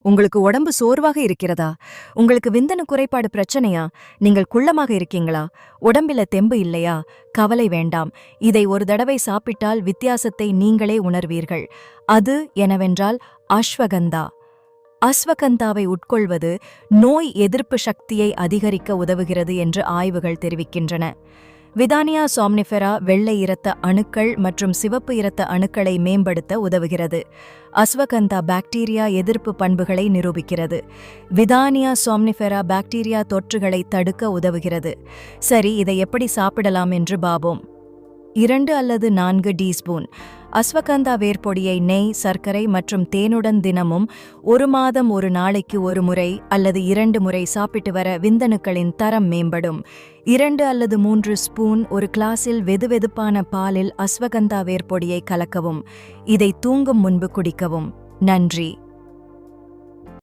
உங்களுக்கு உடம்பு சோர்வாக இருக்கிறதா? உங்களுக்கு விந்தணு குறைபாடு பிரச்சனையா? நீங்கள் குள்ளமாக இருக்கீங்களா? உடம்பில தெம்பு இல்லையா? கவலை வேண்டாம். இதை ஒரு தடவை சாப்பிட்டால் வித்தியாசத்தை நீங்களே உணர்வீர்கள். அது என்னவென்றால் அஸ்வகந்தா. அஸ்வகந்தாவை உட்கொள்வது நோய் எதிர்ப்பு சக்தியை அதிகரிக்க உதவுகிறது என்று ஆய்வுகள் தெரிவிக்கின்றன. விதானியா சோம்னிஃபெரா வெள்ளை இரத்த அணுக்கள் மற்றும் சிவப்பு இரத்த அணுக்களை மேம்படுத்த உதவுகிறது. அஸ்வகந்தா பாக்டீரியா எதிர்ப்பு பண்புகளை நிரூபிக்கிறது. விதானியா சோம்னிஃபெரா பாக்டீரியா தொற்றுகளை தடுக்க உதவுகிறது. சரி, இதை எப்படி சாப்பிடலாம் என்று பாபோம். 2 அல்லது 4 டீஸ்பூன் அஸ்வகந்தா வேர்ப்பொடியை நெய், சர்க்கரை மற்றும் தேனுடன் தினமும் 1 மாதம் 1 நாளைக்கு 1 முறை அல்லது 2 முறை சாப்பிட்டு வர விந்தணுக்களின் தரம் மேம்படும். 2 அல்லது 3 ஸ்பூன் ஒரு கிளாஸில் வெதுவெதுப்பான பாலில் அஸ்வகந்தா வேர்ப்பொடியை கலக்கவும். இதை தூங்கும் முன்பு குடிக்கவும். நன்றி.